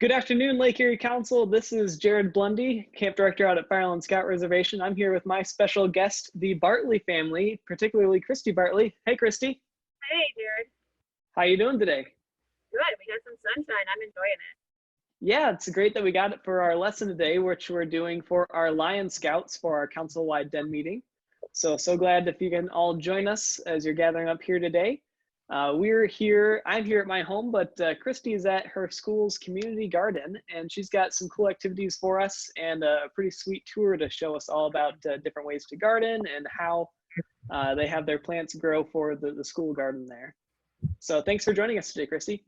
Good afternoon, Lake Erie Council. This is Jared Blundy, Camp Director out at Fireland Scout Reservation. I'm here with my special guest, the Bartley family, particularly Christy Bartley. Hey, Christy. Hey, Jared. How you doing today? Good. We got some sunshine. I'm enjoying it. Yeah, it's great that we got it for our lesson today, which we're doing for our Lion Scouts for our council-wide den meeting. So glad if you can all join us as you're gathering up here today. I'm here at my home, but Christy is at her school's community garden, and she's got some cool activities for us and a pretty sweet tour to show us all about different ways to garden and how they have their plants grow for the school garden there. So thanks for joining us today, Christy.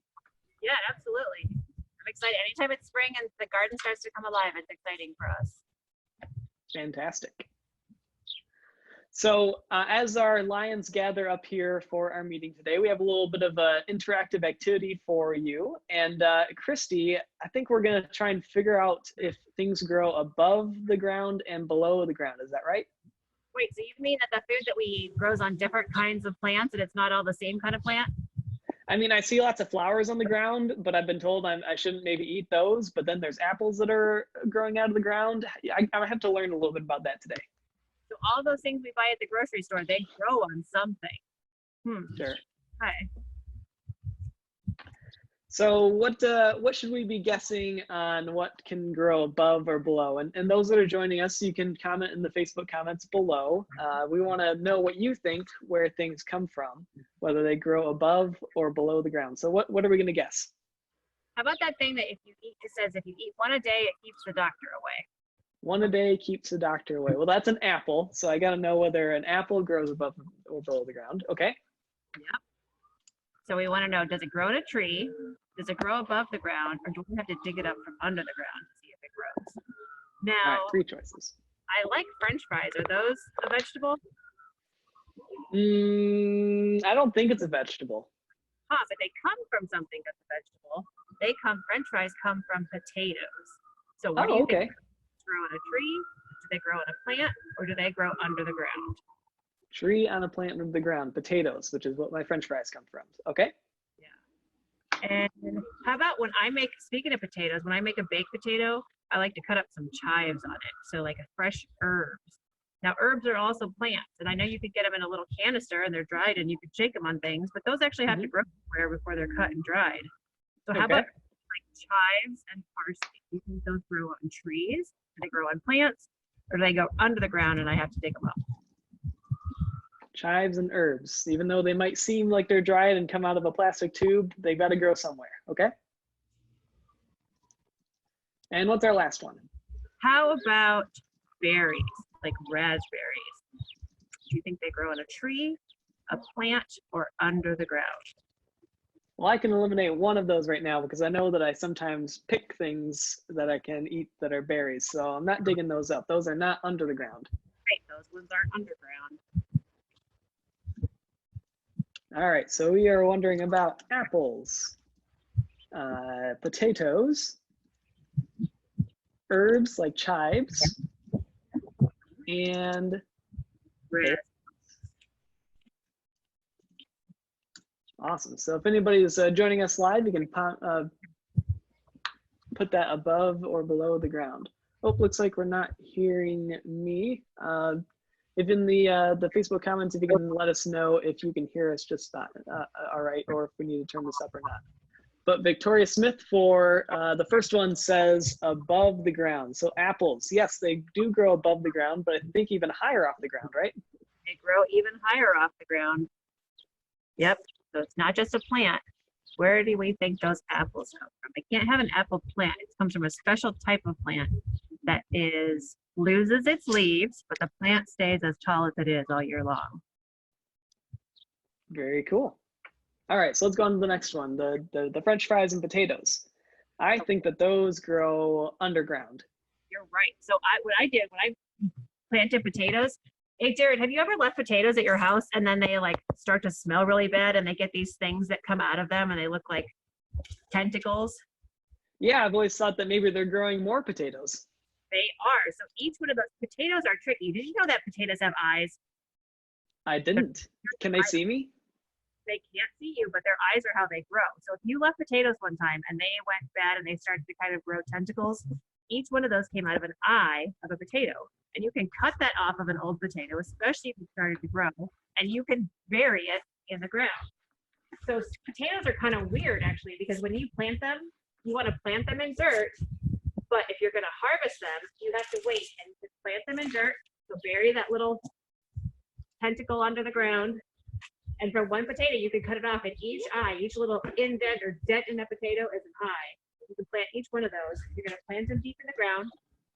Yeah, absolutely. I'm excited. Anytime it's spring and the garden starts to come alive, it's exciting for us. Fantastic. So as our Lions gather up here for our meeting today, we have a little bit of an interactive activity for you. And Christy, I think we're going to try and figure out if things grow above the ground and below the ground. Is that right? Wait, so you mean that the food that we eat grows on different kinds of plants and it's not all the same kind of plant? I mean, I see lots of flowers on the ground, but I've been told I shouldn't maybe eat those. But then there's apples that are growing out of the ground. I have to learn a little bit about that today. So all those things we buy at the grocery store, they grow on something. Sure. Hi. So what should we be guessing on what can grow above or below? And those that are joining us, you can comment in the Facebook comments below. We want to know what you think, where things come from, whether they grow above or below the ground. So what are we going to guess? How about that thing that it says if you eat one a day, it keeps the doctor away? One a day keeps the doctor away. Well, that's an apple. So I got to know whether an apple grows above or below the ground. Okay. Yep. So we want to know, does it grow in a tree? Does it grow above the ground? Or do we have to dig it up from under the ground to see if it grows? Now, all right, 3 choices. I like French fries. Are those a vegetable? I don't think it's a vegetable. But they come from something that's a vegetable. French fries come from potatoes. So what do you think? Grow on a tree? Do they grow on a plant, or do they grow under the ground? Tree on a plant under the ground. Potatoes, which is what my French fries come from. Okay. Yeah. And how about speaking of potatoes, when I make a baked potato, I like to cut up some chives on it. So like a fresh herbs. Now herbs are also plants, and I know you could get them in a little canister and they're dried and you could shake them on things, but those actually have to grow somewhere before they're cut and dried. So how about like chives and parsley? Do you think those grow on trees? Do they grow on plants, or do they go under the ground and I have to dig them up? Chives and herbs, even though they might seem like they're dried and come out of a plastic tube, they've got to grow somewhere. Okay. And what's our last one? How about berries, like raspberries? Do you think they grow on a tree, a plant, or under the ground? Well, I can eliminate one of those right now because I know that I sometimes pick things that I can eat that are berries. So I'm not digging those up. Those are not under the ground. Right, those ones aren't underground. All right, so we are wondering about apples, potatoes, herbs like chives, and berries. Awesome. So if anybody is joining us live, you can put that above or below the ground. Oh, looks like we're not hearing me. If in the Facebook comments, if you can let us know if you can hear us just fine, all right, or if we need to turn this up or not. But Victoria Smith for the first one says above the ground. So apples, yes, they do grow above the ground, but I think even higher off the ground, right? They grow even higher off the ground. Yep. So it's not just a plant. Where do we think those apples come from? I can't have an apple plant. It comes from a special type of plant that loses its leaves, but the plant stays as tall as it is all year long. Very cool. All right, so let's go on to the next one, the French fries and potatoes. I think that those grow underground. You're right. So what I did when I planted potatoes, hey, Jared, have you ever left potatoes at your house and then they like start to smell really bad and they get these things that come out of them and they look like tentacles? Yeah, I've always thought that maybe they're growing more potatoes. They are. So each one of those potatoes are tricky. Did you know that potatoes have eyes? I didn't. Can they see me? they can't see you, but their eyes are how they grow. So if you left potatoes one time and they went bad and they started to kind of grow tentacles, each one of those came out of an eye of a potato. And you can cut that off of an old potato, especially if it started to grow, and you can bury it in the ground. So potatoes are kind of weird actually, because when you plant them, you want to plant them in dirt, but if you're going to harvest them, you have to wait and plant them in dirt. So bury that little tentacle under the ground. And for one potato, you can cut it off, and each eye, each little indent or dent in that potato is an eye. You can plant each one of those. You're going to plant them deep in the ground.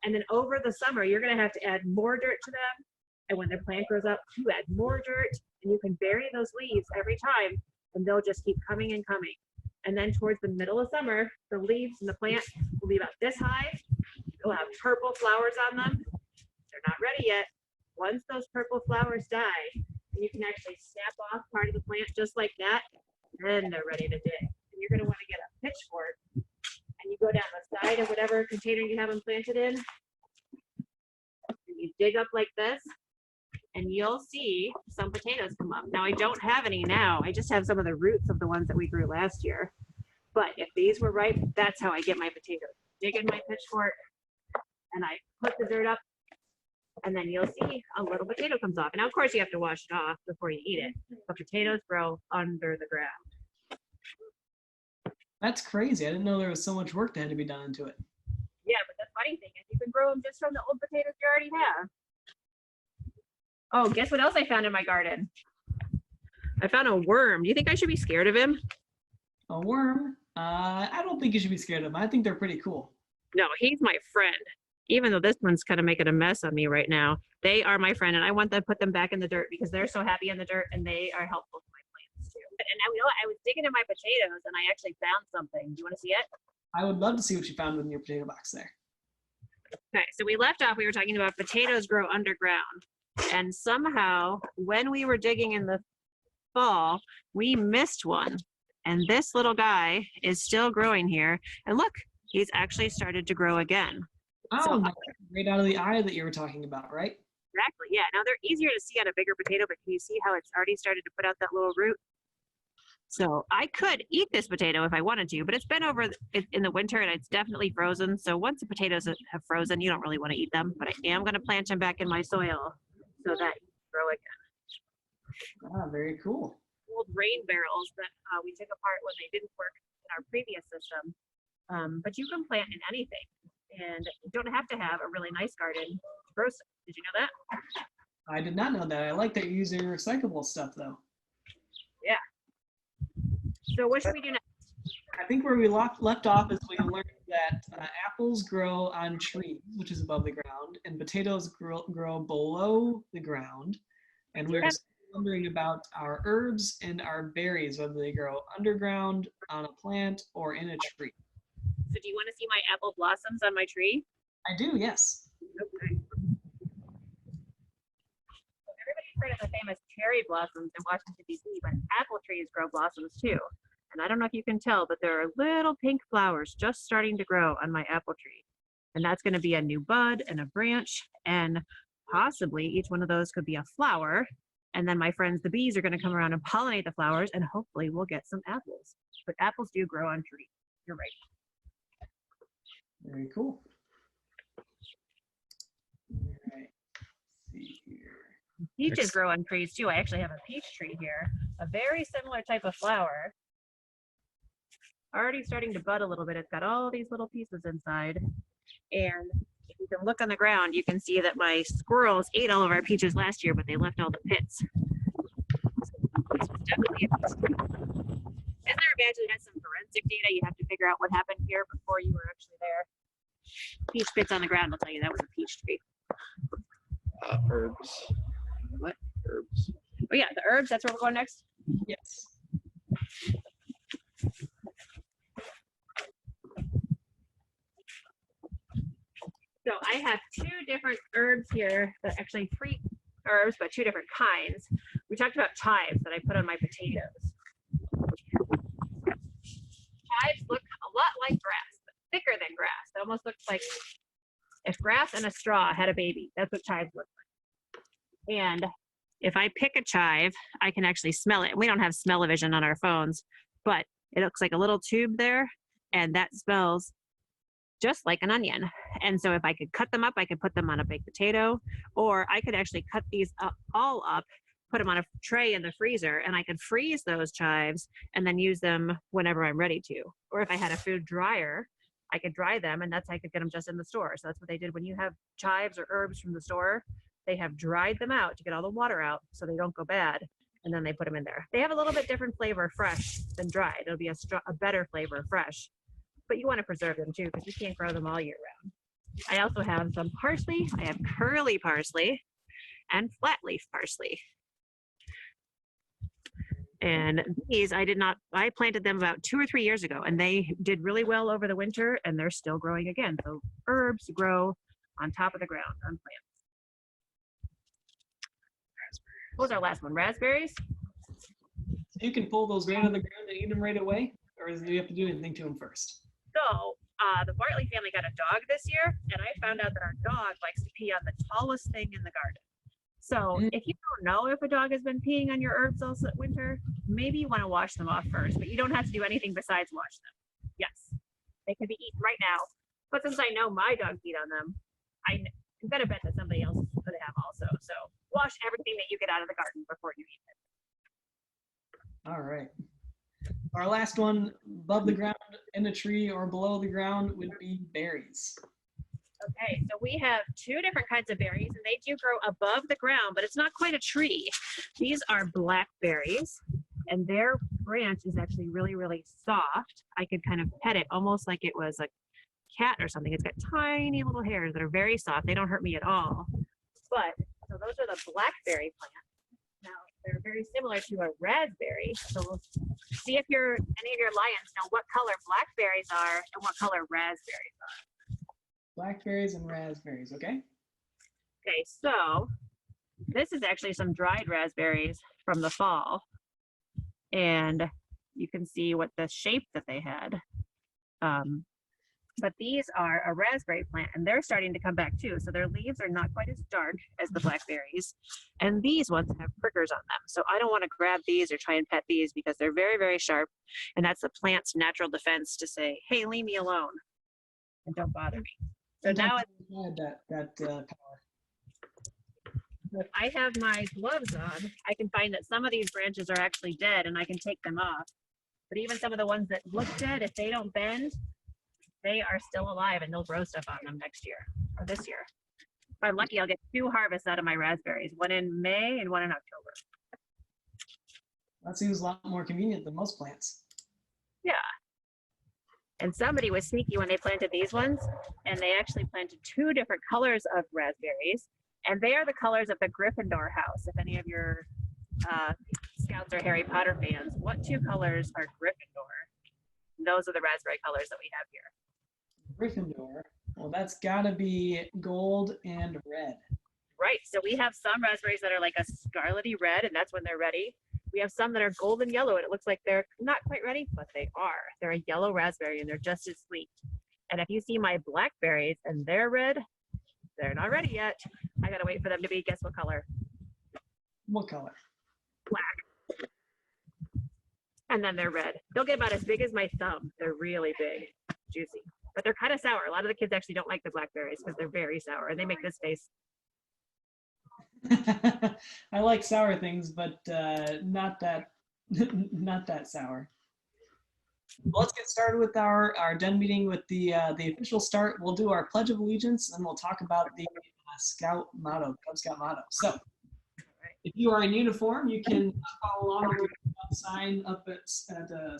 And then over the summer, you're going to have to add more dirt to them. And when their plant grows up, you add more dirt, and you can bury those leaves every time, and they'll just keep coming and coming. And then towards the middle of summer, the leaves and the plant will be about this high. They'll have purple flowers on them. They're not ready yet. Once those purple flowers die, and you can actually snap off part of the plant just like that, then they're ready to dig. And you're going to want to get a pitchfork, and you go down the side of whatever container you have them planted in, and you dig up like this, and you'll see some potatoes come up. Now, I don't have any now. I just have some of the roots of the ones that we grew last year. But if these were ripe, that's how I get my potatoes. Dig in my pitchfork, and I put the dirt up, and then you'll see a little potato comes off. And now, of course, you have to wash it off before you eat it. But potatoes grow under the ground. That's crazy. I didn't know there was so much work that had to be done into it. Yeah, but the funny thing is you can grow them just from the old potatoes you already have. Oh, guess what else I found in my garden? I found a worm. Do you think I should be scared of him? A worm? I don't think you should be scared of them. I think they're pretty cool. No, he's my friend. Even though this one's kind of making a mess on me right now, they are my friend, and I want to put them back in the dirt because they're so happy in the dirt, and they are helpful to my plants too. And now, you know what? I was digging in my potatoes, and I actually found something. Do you want to see it? I would love to see what you found in your potato box there. Okay, so we left off, we were talking about potatoes grow underground. And somehow, when we were digging in the fall, we missed one. And this little guy is still growing here. And look, he's actually started to grow again. Oh, So, no, right out of the eye that you were talking about, right? exactly, yeah. Now they're easier to see on a bigger potato, but can you see how it's already started to put out that little root? So I could eat this potato if I wanted to, but it's been over in the winter and it's definitely frozen. So once the potatoes have frozen, you don't really want to eat them, but I am going to plant them back in my soil so that you can grow again. Ah, very cool. Old rain barrels that we took apart when they didn't work in our previous system. But you can plant in anything, and you don't have to have a really nice garden to grow stuff. Did you know that? I did not know that. I like that you're using recyclable stuff, though. Yeah. So what should we do next? I think where we left off is we learned that apples grow on trees, which is above the ground, and potatoes grow below the ground. And we were wondering about our herbs and our berries, whether they grow underground, on a plant, or in a tree. So do you want to see my apple blossoms on my tree? I do, yes. Okay. So everybody's heard of the famous cherry blossoms in Washington, D.C., but apple trees grow blossoms too. And I don't know if you can tell, but there are little pink flowers just starting to grow on my apple tree. And that's going to be a new bud and a branch, and possibly each one of those could be a flower. And then my friends, the bees, are going to come around and pollinate the flowers, and hopefully we'll get some apples. But apples do grow on trees. You're right. Very cool. All right. Let's see here. Peaches grow on trees too. I actually have a peach tree here, a very similar type of flower. Already starting to bud a little bit. It's got all these little pieces inside. And if you can look on the ground, you can see that my squirrels ate all of our peaches last year, but they left all the pits. So this was definitely a peach tree. And there imagine has some forensic data. You have to figure out what happened here before you were actually there. Peach pits on the ground will tell you that was a peach tree. Herbs. What? Herbs. Oh yeah, the herbs, that's where we're going next? Yes. So I have two different herbs here, actually 3 herbs, but 2 different kinds. We talked about chives that I put on my potatoes. Chives look a lot like grass, but thicker than grass. It almost looks like if grass and a straw had a baby. That's what chives look like. And if I pick a chive, I can actually smell it. We don't have smell-o-vision on our phones, but it looks like a little tube there, and that smells just like an onion. And so if I could cut them up, I could put them on a baked potato, or I could actually cut these all up, put them on a tray in the freezer, and I could freeze those chives and then use them whenever I'm ready to. Or if I had a food dryer, I could dry them, and I could get them just in the store. So that's what they did when you have chives or herbs from the store. They have dried them out to get all the water out so they don't go bad, and then they put them in there. They have a little bit different flavor fresh than dried. It'll be a better flavor fresh, but you want to preserve them too because you can't grow them all year round. I also have some parsley. I have curly parsley and flat leaf parsley. And these I planted them about 2 or 3 years ago, and they did really well over the winter, and they're still growing again. So herbs grow on top of the ground on plants. What was our last one? Raspberries? You can pull those right out of the ground and eat them right away, or do you have to do anything to them first? So the Bartley family got a dog this year, and I found out that our dog likes to pee on the tallest thing in the garden. So if you don't know if a dog has been peeing on your herbs all winter, maybe you want to wash them off first, but you don't have to do anything besides wash them. Yes, they can be eaten right now, but since I know my dog peed on them, I'm gonna bet that somebody else could have also. So wash everything that you get out of the garden before you eat it. All right. Our last one, above the ground, in a tree, or below the ground, would be berries. Okay, so we have 2 different kinds of berries, and they do grow above the ground, but it's not quite a tree. These are blackberries, and their branch is actually really, really soft. I could kind of pet it almost like it was a cat or something. It's got tiny little hairs that are very soft. They don't hurt me at all. But, so those are the blackberry plants. Now, they're very similar to a raspberry. So we'll see if any of your lions know what color blackberries are and what color raspberries are. Blackberries and raspberries, okay? Okay, so this is actually some dried raspberries from the fall. And you can see what the shape that they had. But these are a raspberry plant, and they're starting to come back too. So their leaves are not quite as dark as the blackberries. And these ones have prickers on them. So I don't want to grab these or try and pet these because they're very, very sharp. And that's the plant's natural defense to say, hey, leave me alone and don't bother me. So now I have my gloves on. I can find that some of these branches are actually dead and I can take them off. But even some of the ones that look dead, if they don't bend, they are still alive and they'll grow stuff on them next year or this year. If I'm lucky, I'll get 2 harvests out of my raspberries, one in May and one in October. That seems a lot more convenient than most plants. Yeah. And somebody was sneaky when they planted these ones, and they actually planted 2 different colors of raspberries, and they are the colors of the Gryffindor house. If any of your Scouts or Harry Potter fans, what 2 colors are Gryffindor? And those are the raspberry colors that we have here. Gryffindor, well, that's gotta be gold and red. Right, so we have some raspberries that are like a scarlety red, and that's when they're ready. We have some that are golden yellow, and it looks like they're not quite ready, but they are. They're a yellow raspberry, and they're just as sweet. And if you see my blackberries and they're red, they're not ready yet. I gotta wait for them to be, guess what color? What color? Black. And then they're red. They'll get about as big as my thumb. They're really big, juicy. But they're kind of sour. A lot of the kids actually don't like the blackberries because they're very sour, and they make this face. I like sour things, but not that not that sour. Well, let's get started with our den meeting with the official start. We'll do our Pledge of Allegiance, and we'll talk about the Scout motto, Cub Scout motto. So, if you are in uniform, you can follow along with the sign up at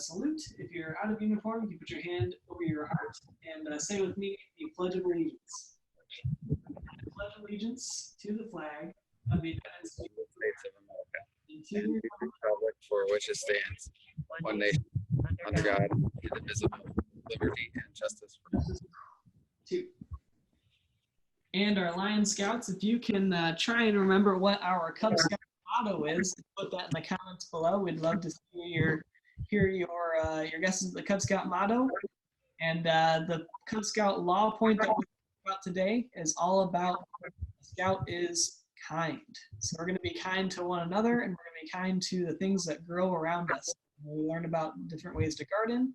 salute. If you're out of uniform, you can put your hand over your heart and say with me the Pledge of Allegiance. I pledge allegiance to the flag of the United States of America and to the republic for which it stands, one nation, under God, indivisible, liberty and justice for all. 2. And our Lion Scouts, if you can try and remember what our Cub Scout motto is, put that in the comments below. We'd love to hear your guesses of the Cub Scout motto. And the Cub Scout law point that we're talking about today is all about Scout is kind. So we're going to be kind to one another, and we're going to be kind to the things that grow around us. We learn about different ways to garden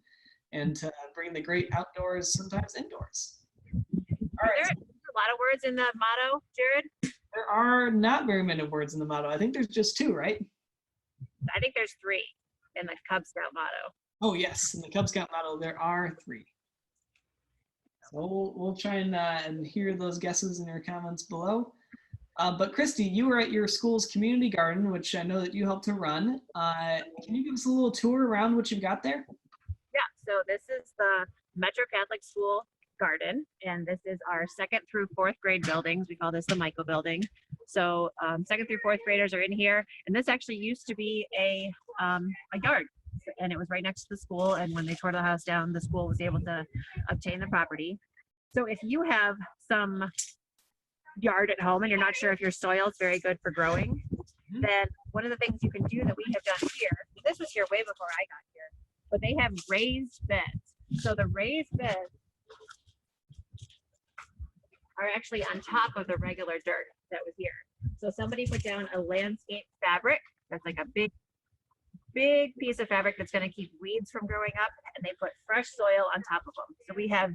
and to bring the great outdoors, sometimes indoors. All right. There's a lot of words in the motto, Jared. There are not very many words in the motto. I think there's just 2, right? I think there's 3 in the Cub Scout motto. Oh, yes. In the Cub Scout motto, there are 3. So we'll try and hear those guesses in your comments below. But Christy, you were at your school's community garden, which I know that you helped to run. Can you give us a little tour around what you've got there? Yeah, so this is the Metro Catholic School garden, and this is our 2nd through 4th grade buildings. We call this the Michael building. So 2nd through 4th graders are in here, and this actually used to be a yard, and it was right next to the school. And when they tore the house down, the school was able to obtain the property. So if you have some yard at home and you're not sure if your soil is very good for growing, then one of the things you can do that we have done here, this was here way before I got here, but they have raised beds. So the raised beds are actually on top of the regular dirt that was here. So somebody put down a landscape fabric that's like a big piece of fabric that's going to keep weeds from growing up, and they put fresh soil on top of them. So we have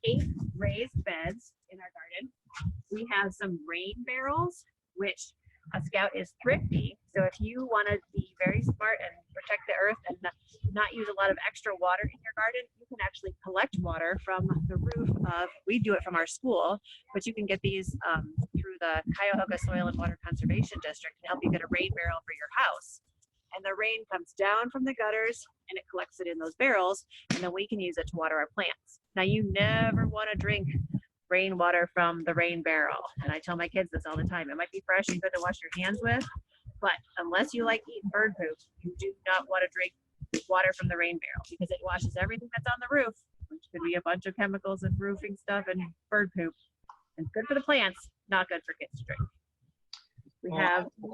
8 raised beds in our garden. We have some rain barrels, which a scout is thrifty. So if you want to be very smart and protect the earth and not use a lot of extra water in your garden, you can actually collect water from the roof of, we do it from our school, but you can get these through the Cuyahoga Soil and Water Conservation District and help you get a rain barrel for your house. And the rain comes down from the gutters and it collects it in those barrels, and then we can use it to water our plants. Now, you never want to drink rainwater from the rain barrel. And I tell my kids this all the time. It might be fresh and good to wash your hands with, but unless you like eating bird poop, you do not want to drink water from the rain barrel, because it washes everything that's on the roof, which could be a bunch of chemicals and roofing stuff and bird poop. It's good for the plants, not good for kids to drink.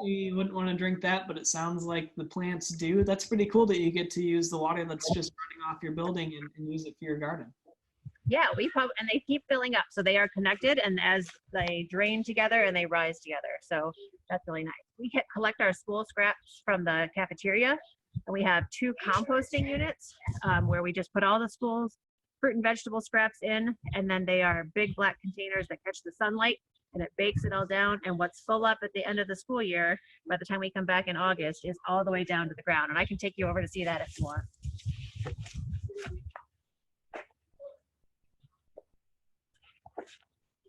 You wouldn't want to drink that, but it sounds like the plants do. That's pretty cool that you get to use the water that's just running off your building and use it for your garden. Yeah, and they keep filling up. So they are connected, and as they drain together and they rise together. So that's really nice. We collect our school scraps from the cafeteria, and we have 2 composting units where we just put all the school's fruit and vegetable scraps in, and then they are big black containers that catch the sunlight, and it bakes it all down. And what's full up at the end of the school year, by the time we come back in August, is all the way down to the ground. And I can take you over to see that if you want.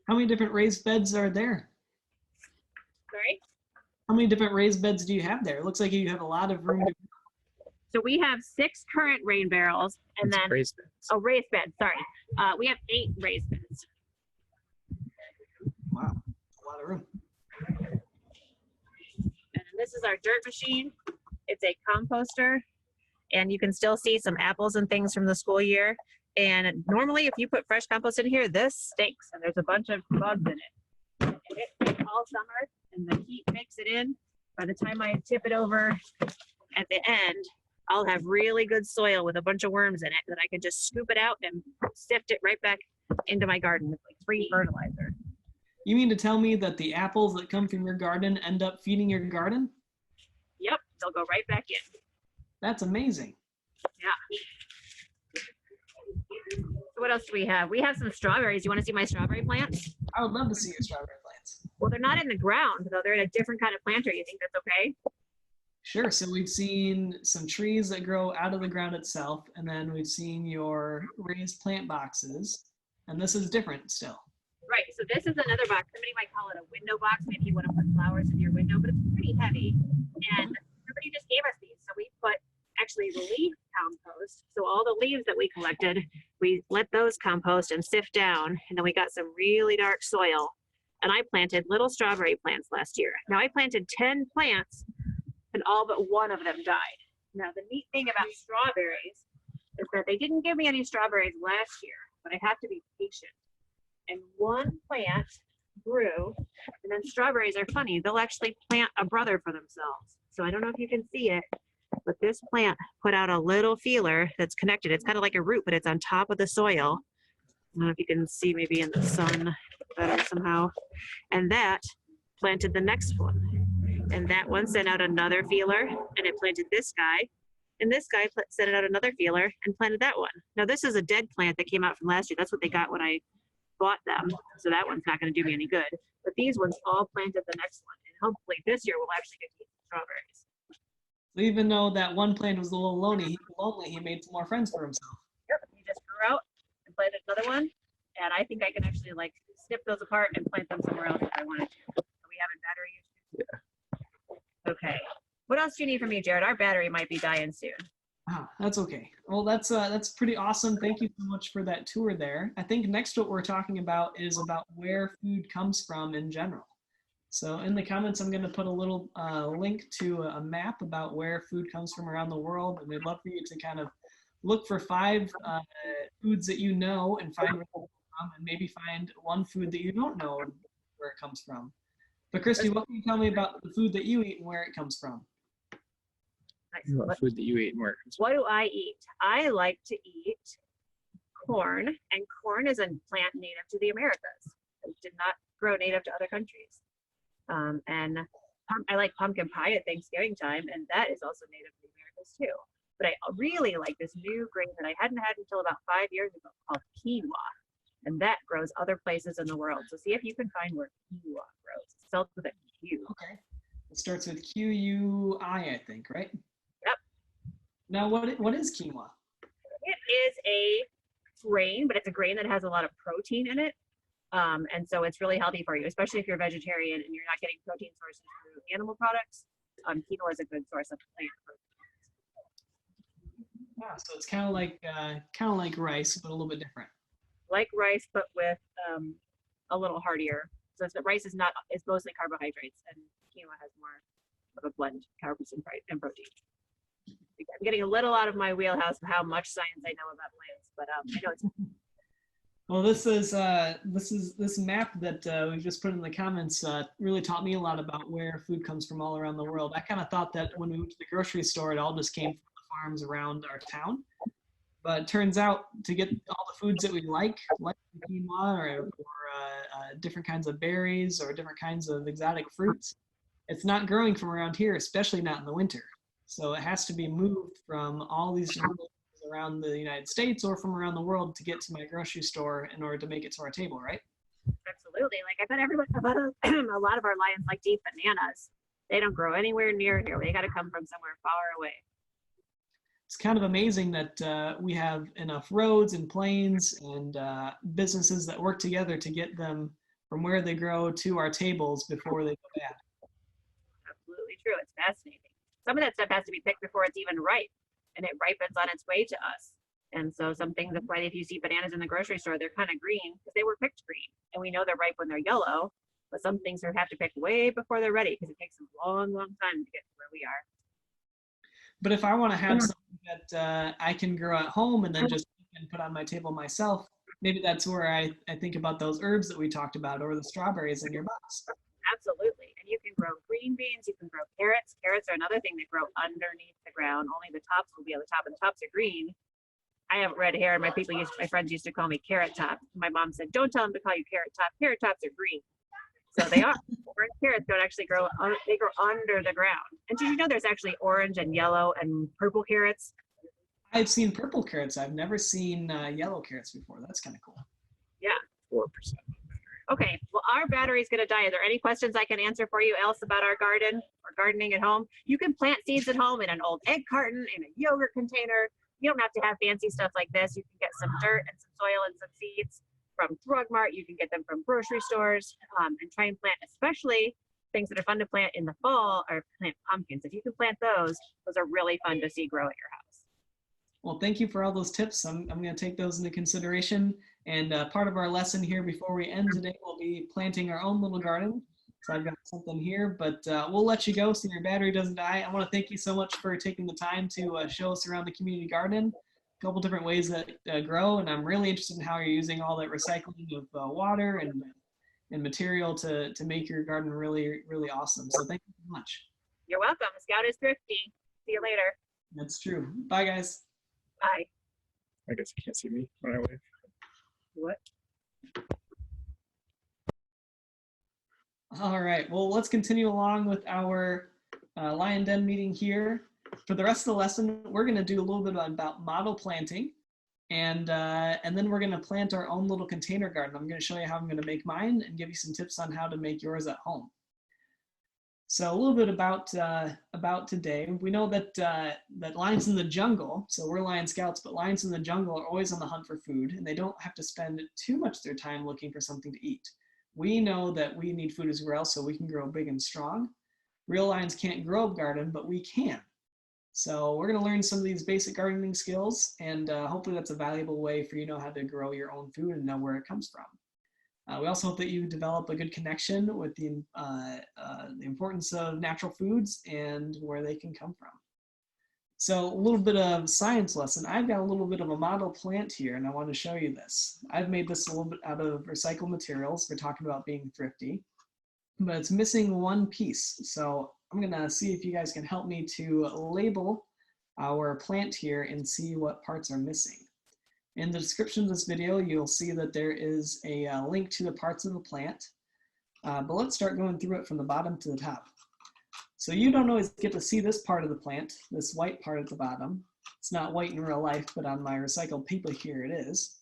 How many different raised beds are there? Sorry? How many different raised beds do you have there? It looks like you have a lot of room to. So we have 6 current rain barrels, and then raised beds. Oh, raised beds. Sorry, we have 8 raised beds. Wow, a lot of room. And this is our dirt machine. It's a composter, and you can still see some apples and things from the school year. And normally, if you put fresh compost in here, this stinks, and there's a bunch of bugs in it. And it stinks all summer, and the heat makes it in. By the time I tip it over at the end, I'll have really good soil with a bunch of worms in it that I can just scoop it out and sift it right back into my garden with like free fertilizer. You mean to tell me that the apples that come from your garden end up feeding your garden? Yep, they'll go right back in. That's amazing. Yeah. So what else do we have? We have some strawberries. You want to see my strawberry plants? I would love to see your strawberry plants. Well, they're not in the ground, though. They're in a different kind of planter. You think that's okay? Sure. So we've seen some trees that grow out of the ground itself, and then we've seen your raised plant boxes, and this is different still. Right. So this is another box. Somebody might call it a window box. Maybe you want to put flowers in your window, but it's pretty heavy. And somebody just gave us these. So we put actually leaf compost. So all the leaves that we collected, we let those compost and sift down. And then we got some really dark soil. And I planted little strawberry plants last year. Now I planted 10 plants, and all but one of them died. Now the neat thing about strawberries is that they didn't give me any strawberries last year, but I have to be patient. And one plant grew, and then strawberries are funny. They'll actually plant a brother for themselves. So I don't know if you can see it, but this plant put out a little feeler that's connected. It's kind of like a root, but it's on top of the soil. I don't know if you can see maybe in the sun better somehow. And that planted the next one. And that one sent out another feeler, and it planted this guy. And this guy sent out another feeler and planted that one. Now this is a dead plant that came out from last year. That's what they got when I bought them. So that one's not going to do me any good. But these ones all planted the next one. And hopefully this year we'll actually get to eat strawberries. So even though that one plant was a little lonely, he made some more friends for himself. Yep, he just grew out and planted another one. And I think I can actually like snip those apart and plant them somewhere else if I wanted to. Are we having battery issues? Yeah. Okay. What else do you need from me, Jared? Our battery might be dying soon. Ah, that's okay. Well, that's pretty awesome. Thank you so much for that tour there. I think next what we're talking about is about where food comes from in general. So in the comments, I'm going to put a little link to a map about where food comes from around the world. And we'd love for you to kind of look for 5 foods that you know and find where it comes from, and maybe find one food that you don't know where it comes from. But Christy, what can you tell me about the food that you eat and where it comes from? Nice. What food that you eat and where it comes from. What do I eat? I like to eat corn, and corn is a plant native to the Americas. It did not grow native to other countries. And I like pumpkin pie at Thanksgiving time, and that is also native to the Americas too. But I really like this new grain that I hadn't had until about 5 years ago called quinoa, and that grows other places in the world. So see if you can find where quinoa grows. It's spelled with a Q. Okay. It starts with Q-U-I, I think, right? Yep. Now, what is quinoa? It is a grain, but it's a grain that has a lot of protein in it. And so it's really healthy for you, especially if you're a vegetarian and you're not getting protein sources through animal products. Quinoa is a good source of plant protein. Yeah, so it's kind of like rice, but a little bit different. Like rice, but with a little heartier. So rice is mostly carbohydrates, and quinoa has more of a blend of carbs and protein. I'm getting a little out of my wheelhouse of how much science I know about plants, but I know it's. Well, this map that we've just put in the comments really taught me a lot about where food comes from all around the world. I kind of thought that when we went to the grocery store, it all just came from the farms around our town. But it turns out to get all the foods that we like quinoa or different kinds of berries or different kinds of exotic fruits, it's not growing from around here, especially not in the winter. So it has to be moved from all these different places around the United States or from around the world to get to my grocery store in order to make it to our table, right? Absolutely. Like I bet a lot of our lions like to eat bananas. They don't grow anywhere near here. They got to come from somewhere far away. It's kind of amazing that we have enough roads and planes and businesses that work together to get them from where they grow to our tables before they go bad. Absolutely true. It's fascinating. Some of that stuff has to be picked before it's even ripe, and it ripens on its way to us. And so some things, that's why if you see bananas in the grocery store, they're kind of green because they were picked green. And we know they're ripe when they're yellow, but some things have to pick way before they're ready because it takes a long, long time to get to where we are. But if I want to have something that I can grow at home and then just put on my table myself, maybe that's where I think about those herbs that we talked about or the strawberries in your box. Absolutely. And you can grow green beans, you can grow carrots. Carrots are another thing that grow underneath the ground. Only the tops will be on the top, and the tops are green. I have red hair, and my friends used to call me Carrot Top. My mom said, "Don't tell them to call you Carrot Top. Carrot Tops are green." So they are. Orange carrots don't actually grow. They grow under the ground. And did you know there's actually orange and yellow and purple carrots? I've seen purple carrots. I've never seen yellow carrots before. That's kind of cool. Yeah. 4%. Okay, well, our battery's going to die. Are there any questions I can answer for you else about our garden or gardening at home? You can plant seeds at home in an old egg carton, in a yogurt container. You don't have to have fancy stuff like this. You can get some dirt and some soil and some seeds from Drug Mart. You can get them from grocery stores, and try and plant, especially things that are fun to plant in the fall, or plant pumpkins. If you can plant those are really fun to see grow at your house. Well, thank you for all those tips. I'm going to take those into consideration. And part of our lesson here before we end today will be planting our own little garden. So I've got something here, but we'll let you go so your battery doesn't die. I want to thank you so much for taking the time to show us around the community garden, a couple different ways that grow. And I'm really interested in how you're using all that recycling of water and material to make your garden really, really awesome. So thank you so much. You're welcome. Scout is thrifty. See you later. That's true. Bye, guys. Bye. I guess you can't see me when I wave. What? All right, well, let's continue along with our lion den meeting here. For the rest of the lesson, we're going to do a little bit about model planting, and then we're going to plant our own little container garden. I'm going to show you how I'm going to make mine and give you some tips on how to make yours at home. So a little bit about today. We know that that lions in the jungle, so we're lion scouts, but lions in the jungle are always on the hunt for food, and they don't have to spend too much of their time looking for something to eat. We know that we need food as well, so we can grow big and strong. Real lions can't grow a garden, but we can. So we're going to learn some of these basic gardening skills, and hopefully that's a valuable way for you to know how to grow your own food and know where it comes from. We also hope that you develop a good connection with the importance of natural foods and where they can come from. So a little bit of science lesson. I've got a little bit of a model plant here, and I want to show you this. I've made this a little bit out of recycled materials. We're talking about being thrifty, but it's missing one piece. So I'm going to see if you guys can help me to label our plant here and see what parts are missing. In the description of this video, you'll see that there is a link to the parts of the plant, but let's start going through it from the bottom to the top. So you don't always get to see this part of the plant, this white part at the bottom. It's not white in real life, but on my recycled paper here it is.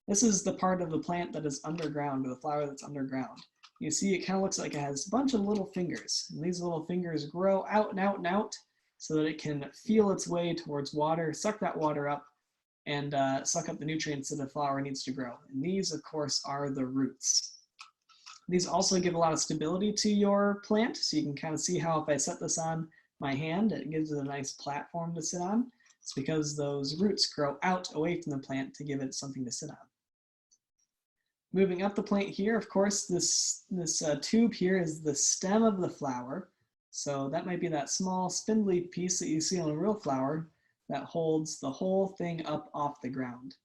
This is the part of the plant that is underground, or the flower that's underground. You see it kind of looks like it has a bunch of little fingers, and these little fingers grow out and out and out so that it can feel its way towards water, suck that water up, and suck up the nutrients that the flower needs to grow. And these, of course, are the roots. These also give a lot of stability to your plant, so you can kind of see how if I set this on my hand, it gives it a nice platform to sit on. It's because those roots grow out away from the plant to give it something to sit on. Moving up the plant here, of course, this tube here is the stem of the flower. So that might be that small spindly piece that you see on a real flower that holds the whole thing up off the ground.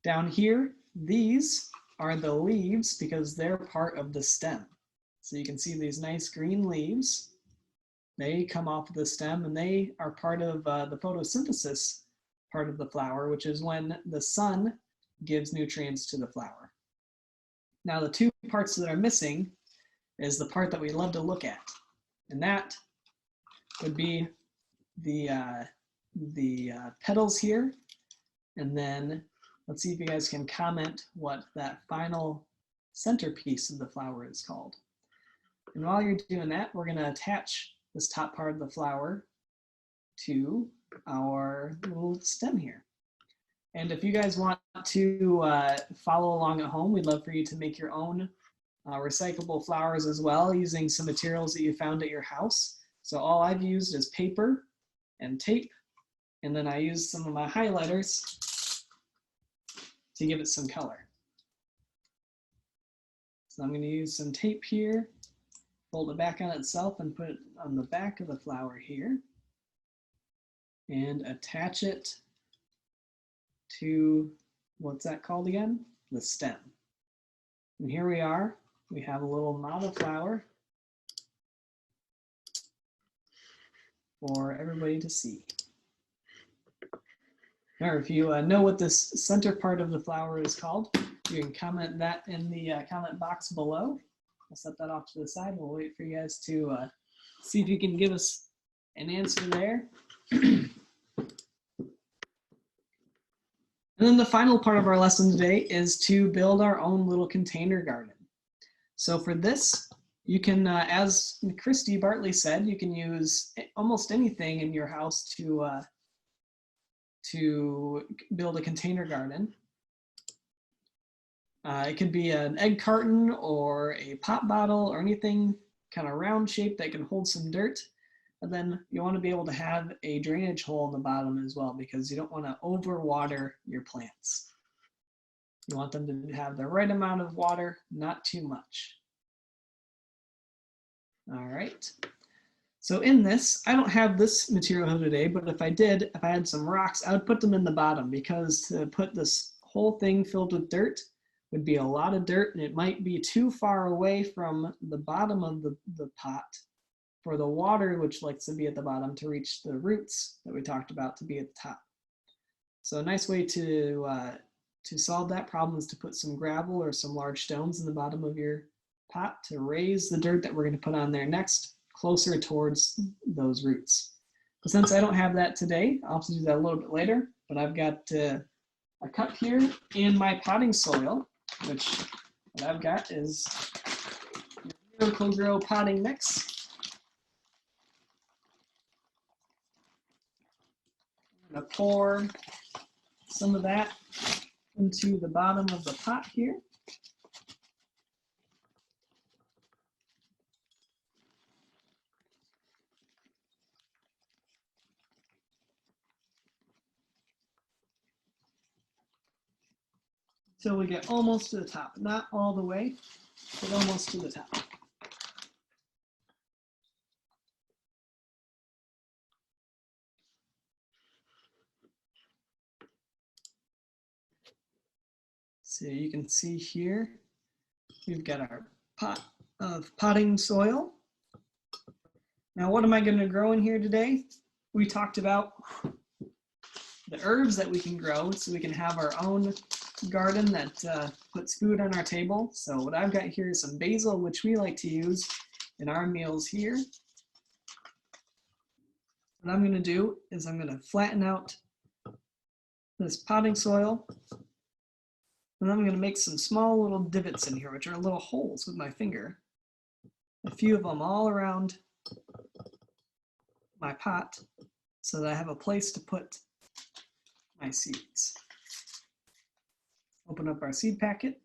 Down here, these are the leaves because they're part of the stem. So you can see these nice green leaves. They come off of the stem, and they are part of the photosynthesis part of the flower, which is when the sun gives nutrients to the flower. Now the two parts that are missing is the part that we love to look at, and that would be the petals here. And then let's see if you guys can comment what that final centerpiece of the flower is called. And while you're doing that, we're going to attach this top part of the flower to our little stem here. And if you guys want to follow along at home, we'd love for you to make your own recyclable flowers as well, using some materials that you found at your house. So all I've used is paper and tape, and then I used some of my highlighters to give it some color. So I'm going to use some tape here, fold it back on itself, and put it on the back of the flower here, and attach it to, what's that called again? The stem. And here we are. We have a little model flower for everybody to see. Or if you know what this center part of the flower is called, you can comment that in the comment box below. I'll set that off to the side. We'll wait for you guys to see if you can give us an answer there. And then the final part of our lesson today is to build our own little container garden. So for this, you can, as Christy Bartley said, you can use almost anything in your house to build a container garden. It could be an egg carton or a pop bottle or anything kind of round shape that can hold some dirt. And then you want to be able to have a drainage hole in the bottom as well, because you don't want to overwater your plants. You want them to have the right amount of water, not too much. All right. So in this, I don't have this material here today, but if I did, if I had some rocks, I would put them in the bottom, because to put this whole thing filled with dirt would be a lot of dirt, and it might be too far away from the bottom of the pot for the water, which likes to be at the bottom, to reach the roots that we talked about to be at the top. So a nice way to solve that problem is to put some gravel or some large stones in the bottom of your pot to raise the dirt that we're going to put on there next, closer towards those roots. But since I don't have that today, I'll have to do that a little bit later. But I've got a cup here in my potting soil, which what I've got is Miracle-Gro potting mix. I'm going to pour some of that into the bottom of the pot here. Until we get almost to the top, not all the way, but almost to the top. So you can see here, we've got our pot of potting soil. Now, what am I going to grow in here today? We talked about the herbs that we can grow so we can have our own garden that puts food on our table. So what I've got here is some basil, which we like to use in our meals here. What I'm going to do is I'm going to flatten out this potting soil, and I'm going to make some small little divots in here, which are little holes with my finger. A few of them all around my pot so that I have a place to put my seeds. Open up our seed packet.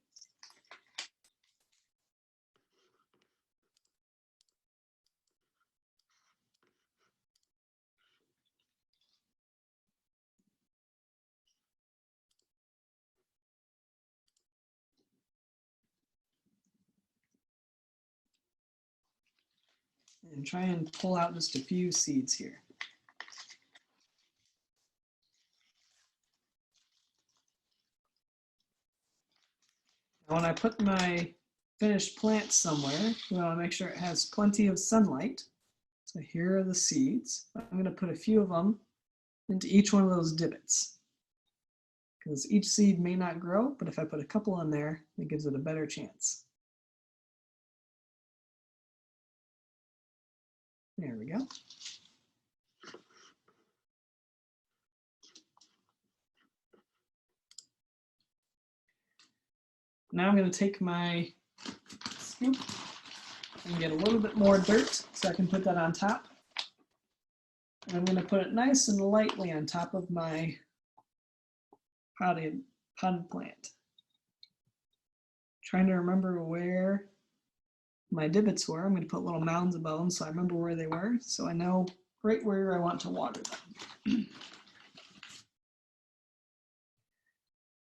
And try and pull out just a few seeds here. Now, when I put my finished plant somewhere, we want to make sure it has plenty of sunlight. So here are the seeds. I'm going to put a few of them into each one of those divots, because each seed may not grow, but if I put a couple in there, it gives it a better chance. There we go. Now I'm going to take my scoop and get a little bit more dirt so I can put that on top. And I'm going to put it nice and lightly on top of my potted plant. Trying to remember where my divots were. I'm going to put little mounds above them so I remember where they were, so I know right where I want to water them.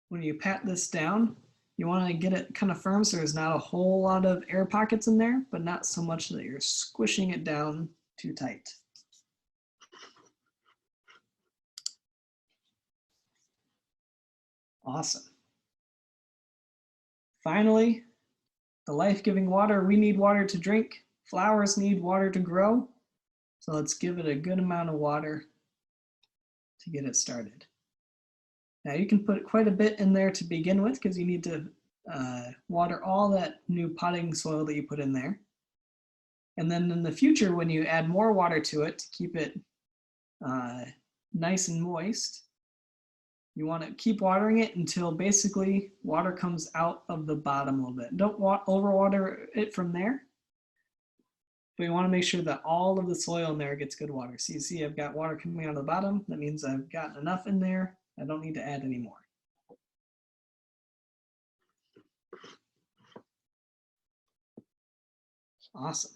When you pat this down, you want to get it kind of firm so there's not a whole lot of air pockets in there, but not so much that you're squishing it down too tight. Awesome. Finally, the life-giving water. We need water to drink. Flowers need water to grow. So let's give it a good amount of water to get it started. Now you can put quite a bit in there to begin with because you need to water all that new potting soil that you put in there. And then in the future, when you add more water to it to keep it nice and moist, you want to keep watering it until basically water comes out of the bottom a little bit. Don't overwater it from there, but you want to make sure that all of the soil in there gets good water. So you see I've got water coming out of the bottom. That means I've gotten enough in there. I don't need to add any more. Awesome.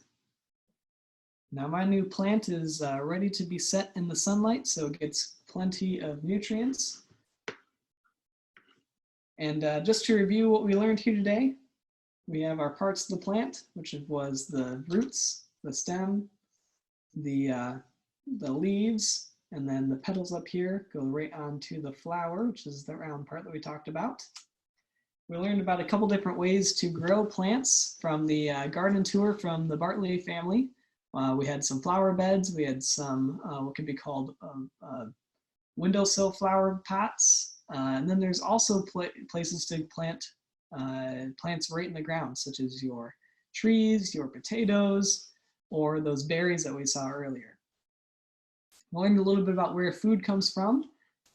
Now my new plant is ready to be set in the sunlight, so it gets plenty of nutrients. And just to review what we learned here today, we have our parts of the plant, which was the roots, the stem, the leaves, and then the petals up here go right onto the flower, which is the round part that we talked about. We learned about a couple different ways to grow plants from the garden tour from the Bartley family. We had some flower beds. We had some what could be called windowsill flower pots. And then there's also places to plant plants right in the ground, such as your trees, your potatoes, or those berries that we saw earlier. We learned a little bit about where food comes from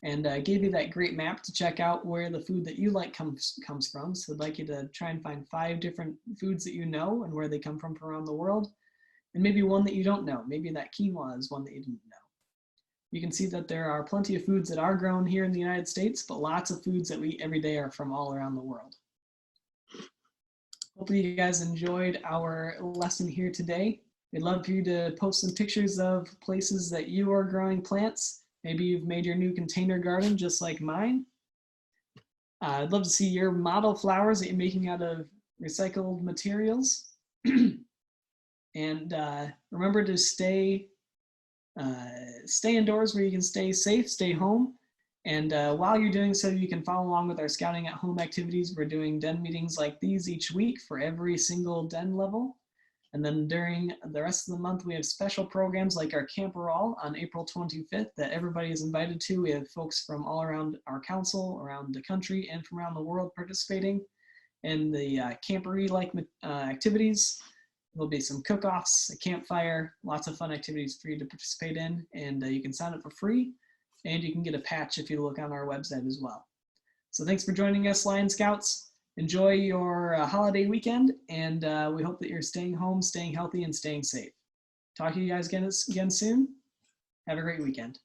and gave you that great map to check out where the food that you like comes from. So I'd like you to try and find 5 different foods that you know and where they come from around the world. And maybe one that you don't know. Maybe that quinoa is one that you didn't know. You can see that there are plenty of foods that are grown here in the United States, but lots of foods that we eat every day are from all around the world. Hopefully you guys enjoyed our lesson here today. We'd love for you to post some pictures of places that you are growing plants. Maybe you've made your new container garden just like mine. I'd love to see your model flowers that you're making out of recycled materials. And remember to stay indoors where you can stay safe, stay home. And while you're doing so, you can follow along with our Scouting at Home activities. We're doing den meetings like these each week for every single den level. And then during the rest of the month, we have special programs like our Camperall on April 25th that everybody is invited to. We have folks from all around our council, around the country, and from around the world participating in the campery-like activities. There'll be some cook-offs, a campfire, lots of fun activities for you to participate in, and you can sign up for free, and you can get a patch if you look on our website as well. So thanks for joining us, Lion Scouts. Enjoy your holiday weekend, and we hope that you're staying home, staying healthy, and staying safe. Talk to you guys again soon. Have a great weekend.